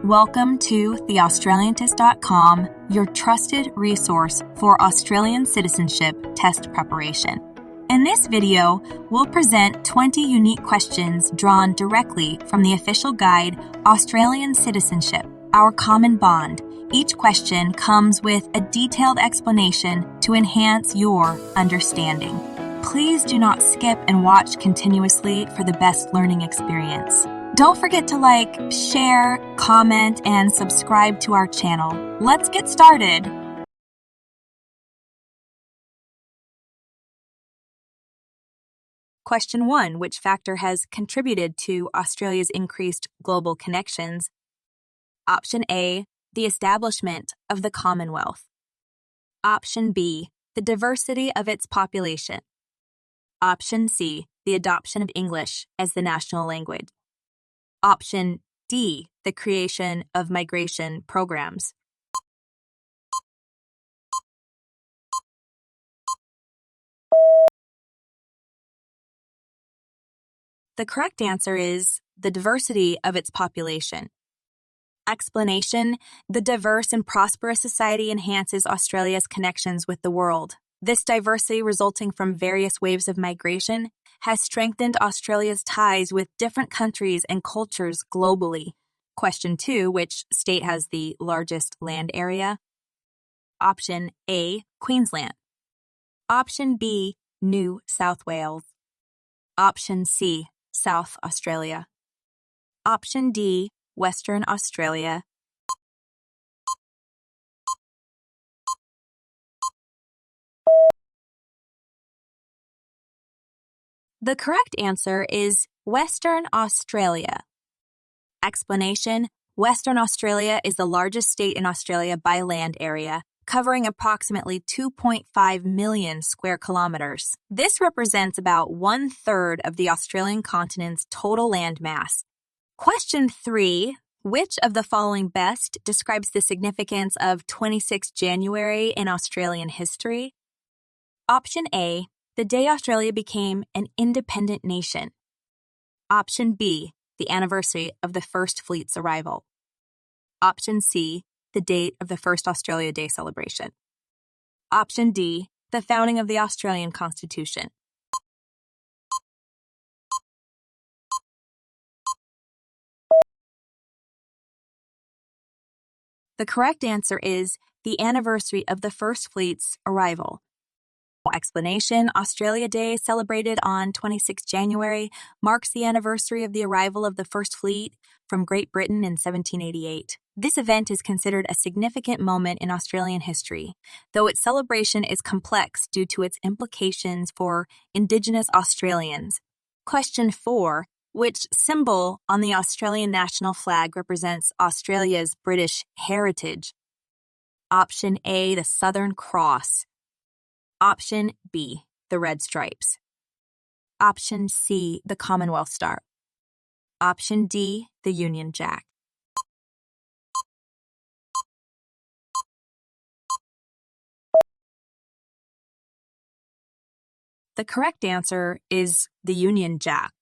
Welcome to theaustraliantest.com, your trusted resource for Australian citizenship test preparation. In this video, we'll present 20 unique questions drawn directly from the official guide, Australian Citizenship, Our Common Bond. Each question comes with a detailed explanation to enhance your understanding. Please do not skip and watch continuously for the best learning experience. Don't forget to like, share, comment, and subscribe to our channel. Let's get started. Question 1. Which factor has contributed to Australia's increased global connections? Option A, the establishment of the Commonwealth. Option B, the diversity of its population. Option C, the adoption of English as the national language. Option D, the creation of migration programs. The correct answer is the diversity of its population. Explanation: the diverse and prosperous society enhances Australia's connections with the world. This diversity, resulting from various waves of migration, has strengthened Australia's ties with different countries and cultures globally. Question 2. Which state has the largest land area? Option A, Queensland. Option B, New South Wales. Option C, South Australia. Option D, Western Australia. The correct answer is Western Australia. Explanation: Western Australia is the largest state in Australia by land area, covering approximately 2.5 million square kilometers. This represents about 1/3 of the Australian continent's total land mass. Question 3. Which of the following best describes the significance of 26 January in Australian history? Option A, the day Australia became an independent nation. Option B, the anniversary of the First Fleet's arrival. Option C, the date of the first Australia Day celebration. Option D, the founding of the Australian Constitution. The correct answer is the anniversary of the First Fleet's arrival. Explanation: Australia Day, celebrated on 26 January, marks the anniversary of the arrival of the First Fleet from Great Britain in 1788. This event is considered a significant moment in Australian history, though its celebration is complex due to its implications for Indigenous Australians. Question 4. Which symbol on the Australian national flag represents Australia's British heritage? Option A, the Southern Cross. Option B, the red stripes. Option C, the Commonwealth Star. Option D, the Union Jack. The correct answer is the Union Jack.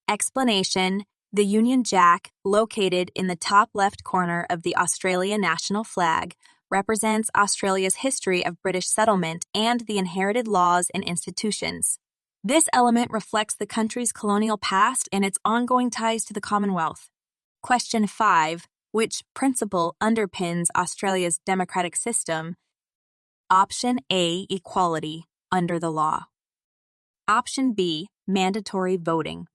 Explanation: the Union Jack, located in the top left corner of the Australian national flag, represents Australia's history of British settlement and the inherited laws and institutions. This element reflects the country's colonial past and its ongoing ties to the Commonwealth. Question 5. Which principle underpins Australia's democratic system? Option A, equality under the law. Option B, mandatory voting.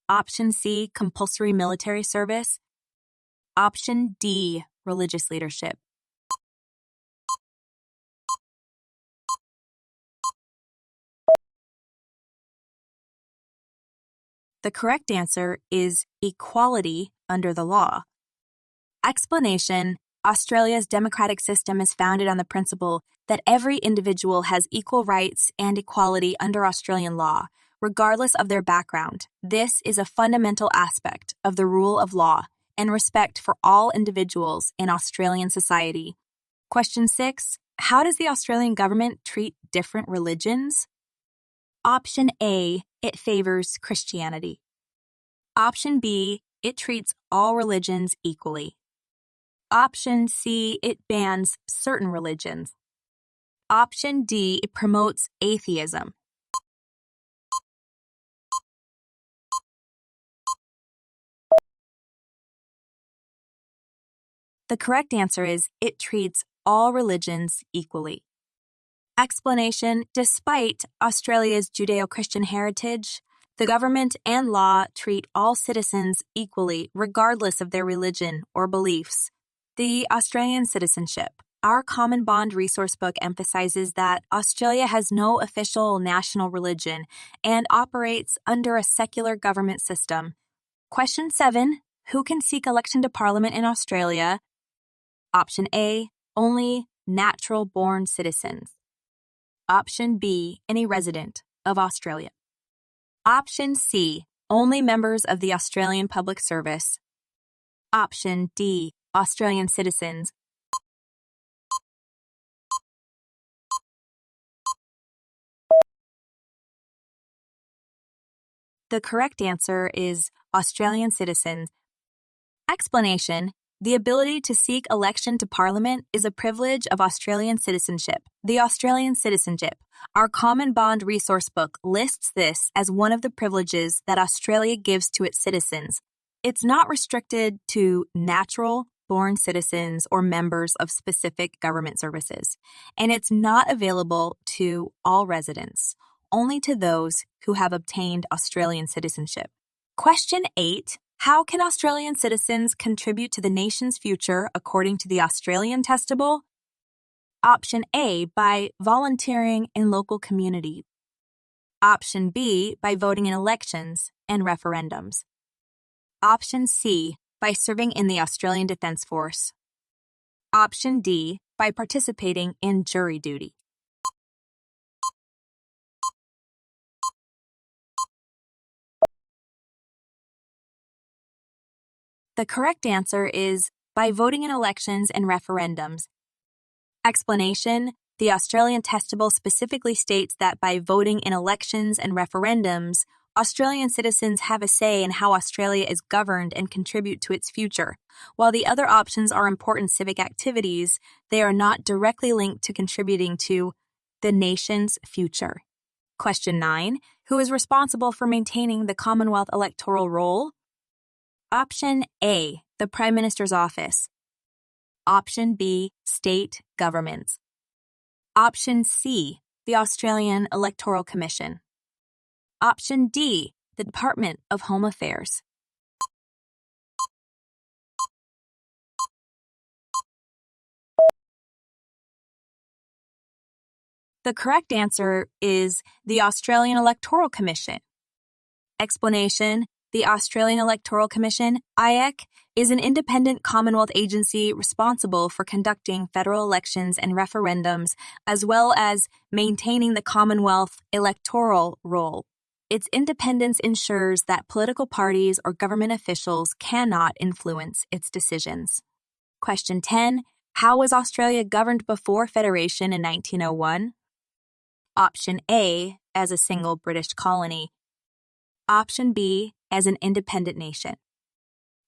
Option C, compulsory military service. Option D, religious leadership. The correct answer is equality under the law. Explanation: Australia's democratic system is founded on the principle that every individual has equal rights and equality under Australian law, regardless of their background. This is a fundamental aspect of the rule of law and respect for all individuals in Australian society. Question 6. How does the Australian government treat different religions? Option A, it favors Christianity. Option B, it treats all religions equally. Option C, it bans certain religions. Option D, it promotes atheism. The correct answer is it treats all religions equally. Explanation: despite Australia's Judeo-Christian heritage, the government and law treat all citizens equally regardless of their religion or beliefs. The Australian Citizenship, our Common Bond resource book, emphasizes that Australia has no official national religion and operates under a secular government system. Question 7. Who can seek election to Parliament in Australia? Option A, only natural-born citizens. Option B, any resident of Australia. Option C, only members of the Australian Public Service. Option D, Australian citizens. The correct answer is Australian citizens. Explanation: the ability to seek election to Parliament is a privilege of Australian citizenship. The Australian Citizenship, our Common Bond resource book, lists this as one of the privileges that Australia gives to its citizens. It's not restricted to natural-born citizens or members of specific government services, and it's not available to all residents, only to those who have obtained Australian citizenship. Question 8. How can Australian citizens contribute to the nation's future according to the Australian Testable? Option A, by volunteering in local community. Option B, by voting in elections and referendums. Option C, by serving in the Australian Defence Force. Option D, by participating in jury duty. The correct answer is by voting in elections and referendums. Explanation: the Australian Testable specifically states that by voting in elections and referendums, Australian citizens have a say in how Australia is governed and contribute to its future. While the other options are important civic activities, they are not directly linked to contributing to the nation's future. Question 9. Who is responsible for maintaining the Commonwealth Electoral Role? Option A, the Prime Minister's office. Option B, state governments. Option C, the Australian Electoral Commission. Option D, the Department of Home Affairs. The correct answer is the Australian Electoral Commission. Explanation: the Australian Electoral Commission, IEC, is an independent Commonwealth agency responsible for conducting federal elections and referendums, as well as maintaining the Commonwealth Electoral Role. Its independence ensures that political parties or government officials cannot influence its decisions. Question 10. How was Australia governed before Federation in 1901? Option A, as a single British colony. Option B, as an independent nation.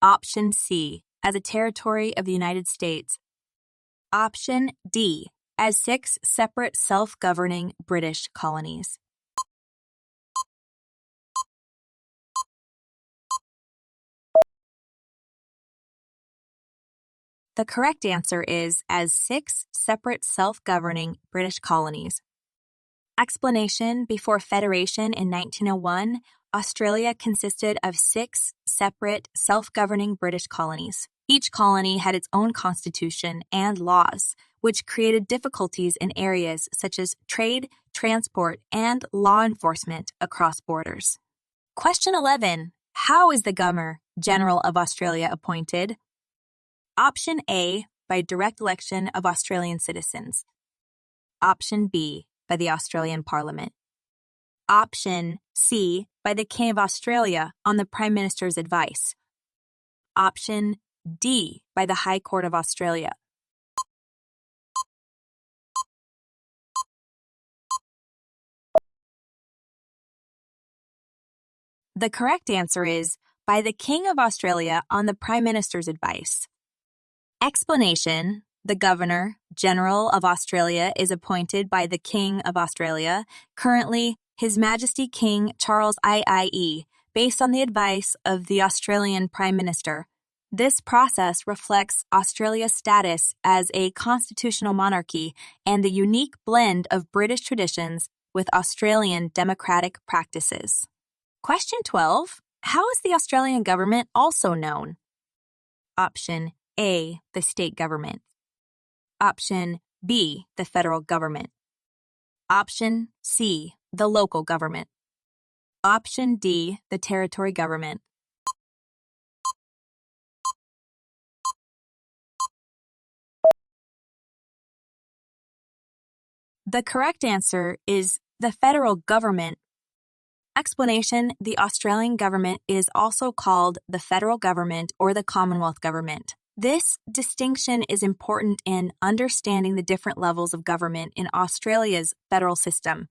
Option C, as a territory of the United States. Option D, as 6 separate self-governing British colonies. The correct answer is as 6 separate self-governing British colonies. Explanation: before Federation in 1901, Australia consisted of 6 separate self-governing British colonies. Each colony had its own constitution and laws, which created difficulties in areas such as trade, transport, and law enforcement across borders. Question 11. How is the Governor-General of Australia appointed? Option A, by direct election of Australian citizens. Option B, by the Australian Parliament. Option C, by the King of Australia on the Prime Minister's advice. Option D, by the High Court of Australia. The correct answer is by the King of Australia on the Prime Minister's advice. Explanation: the Governor-General of Australia is appointed by the King of Australia, currently His Majesty King Charles II, based on the advice of the Australian Prime Minister. This process reflects Australia's status as a constitutional monarchy and the unique blend of British traditions with Australian democratic practices. Question 12. How is the Australian government also known? Option A, the state government. Option B, the federal government. Option C, the local government. Option D, the territory government. The correct answer is the federal government. Explanation: the Australian government is also called the federal government or the Commonwealth government. This distinction is important in understanding the different levels of government in Australia's federal system.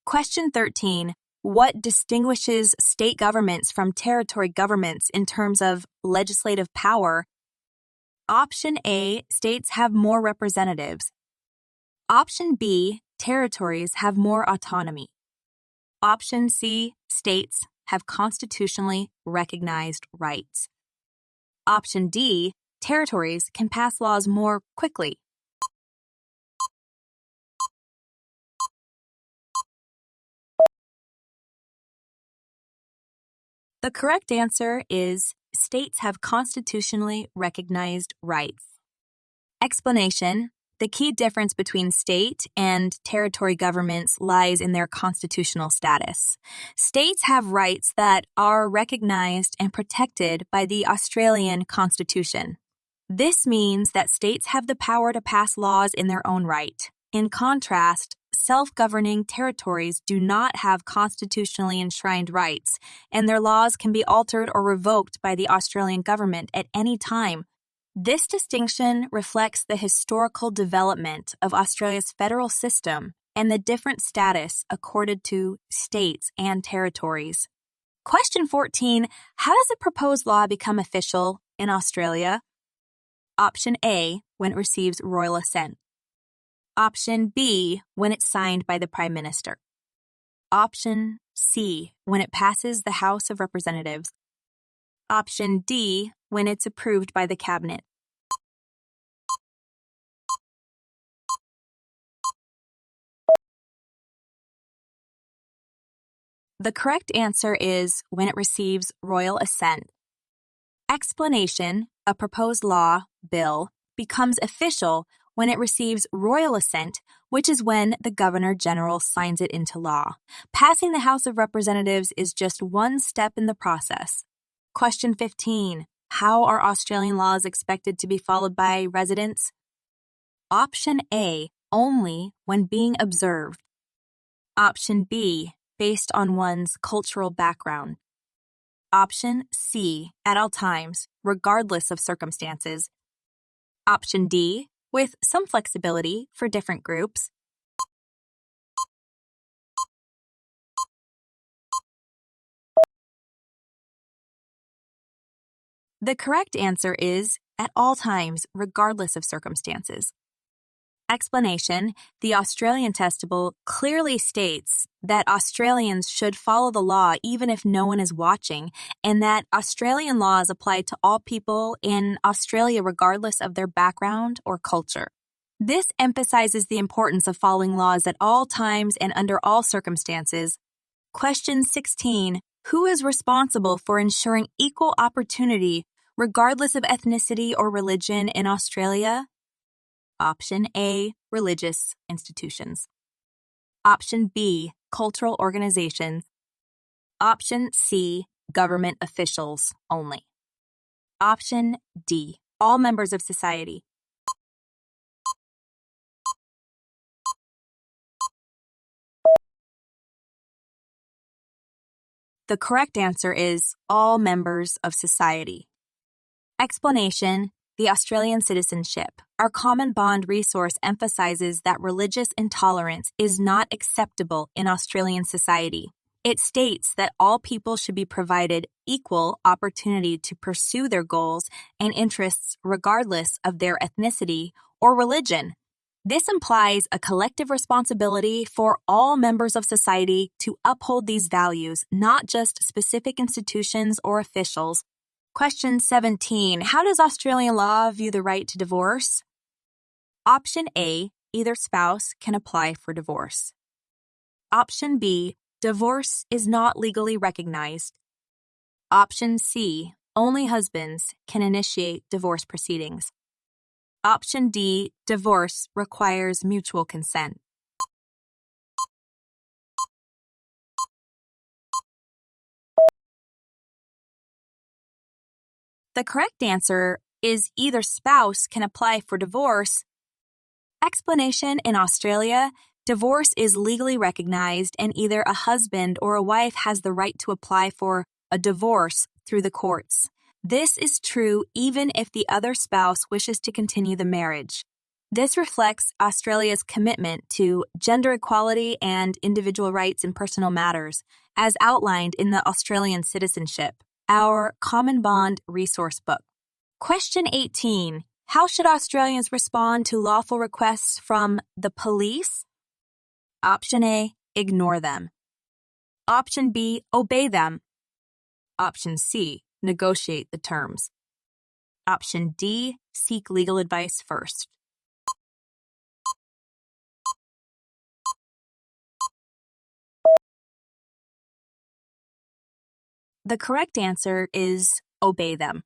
Question 13. What distinguishes state governments from territory governments in terms of legislative power? Option A, states have more representatives. Option B, territories have more autonomy. Option C, states have constitutionally recognized rights. Option D, territories can pass laws more quickly. The correct answer is states have constitutionally recognized rights. Explanation: the key difference between state and territory governments lies in their constitutional status. States have rights that are recognized and protected by the Australian Constitution. This means that states have the power to pass laws in their own right. In contrast, self-governing territories do not have constitutionally enshrined rights, and their laws can be altered or revoked by the Australian government at any time. This distinction reflects the historical development of Australia's federal system and the different status accorded to states and territories. Question 14. How does a proposed law become official in Australia? Option A, when it receives royal assent. Option B, when it's signed by the Prime Minister. Option C, when it passes the House of Representatives. Option D, when it's approved by the Cabinet. The correct answer is when it receives royal assent. Explanation: a proposed law, bill, becomes official when it receives royal assent, which is when the Governor-General signs it into law. Passing the House of Representatives is just one step in the process. Question 15. How are Australian laws expected to be followed by residents? Option A, only when being observed. Option B, based on one's cultural background. Option C, at all times, regardless of circumstances. Option D, with some flexibility for different groups. The correct answer is at all times, regardless of circumstances. Explanation: the Australian Testable clearly states that Australians should follow the law even if no one is watching, and that Australian laws apply to all people in Australia regardless of their background or culture. This emphasizes the importance of following laws at all times and under all circumstances. Question 16. Who is responsible for ensuring equal opportunity regardless of ethnicity or religion in Australia? Option A, religious institutions. Option B, cultural organizations. Option C, government officials only. Option D, all members of society. The correct answer is all members of society. Explanation: the Australian Citizenship, our common bond resource, emphasizes that religious intolerance is not acceptable in Australian society. It states that all people should be provided equal opportunity to pursue their goals and interests regardless of their ethnicity or religion. This implies a collective responsibility for all members of society to uphold these values, not just specific institutions or officials. Question 17. How does Australian law view the right to divorce? Option A, either spouse can apply for divorce. Option B, divorce is not legally recognized. Option C, only husbands can initiate divorce proceedings. Option D, divorce requires mutual consent. The correct answer is either spouse can apply for divorce. Explanation: in Australia, divorce is legally recognized and either a husband or a wife has the right to apply for a divorce through the courts. This is true even if the other spouse wishes to continue the marriage. This reflects Australia's commitment to gender equality and individual rights in personal matters, as outlined in the Australian Citizenship, our Common Bond resource book. Question 18. How should Australians respond to lawful requests from the police? Option A, ignore them. Option B, obey them. Option C, negotiate the terms. Option D, seek legal advice first. The correct answer is obey them.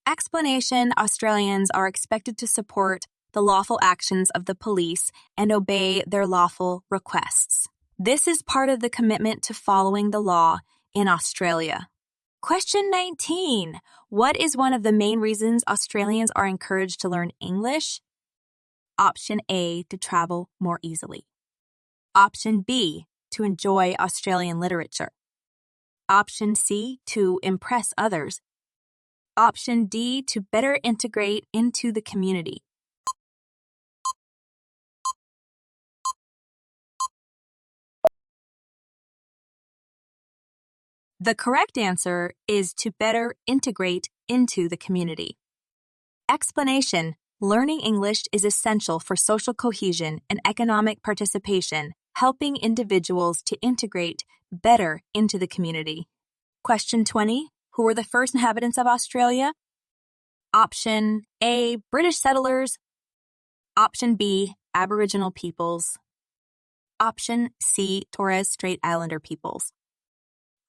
Explanation: Australians are expected to support the lawful actions of the police and obey their lawful requests. This is part of the commitment to following the law in Australia. Question 19. What is one of the main reasons Australians are encouraged to learn English? Option A, to travel more easily. Option B, to enjoy Australian literature. Option C, to impress others. Option D, to better integrate into the community. The correct answer is to better integrate into the community. Explanation: learning English is essential for social cohesion and economic participation, helping individuals to integrate better into the community. Question 20. Who were the first inhabitants of Australia? Option A, British settlers. Option B, Aboriginal peoples. Option C, Torres Strait Islander peoples.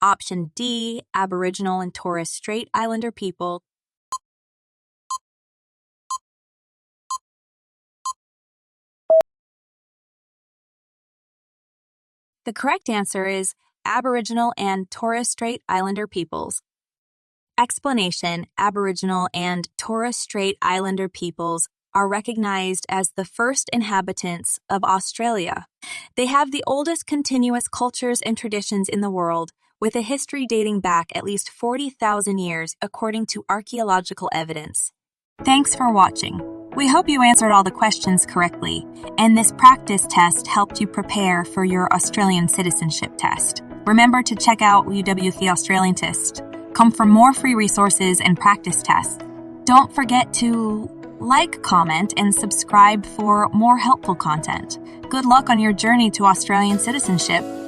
Option D, Aboriginal and Torres Strait Islander people. The correct answer is Aboriginal and Torres Strait Islander peoples. Explanation: Aboriginal and Torres Strait Islander peoples are recognized as the first inhabitants of Australia. They have the oldest continuous cultures and traditions in the world, with a history dating back at least 40,000 years according to archaeological evidence. Thanks for watching. We hope you answered all the questions correctly, and this practice test helped you prepare for your Australian Citizenship Test. Remember to check out UWF Australian Test. Come for more free resources and practice tests. Don't forget to like, comment, and subscribe for more helpful content. Good luck on your journey to Australian citizenship.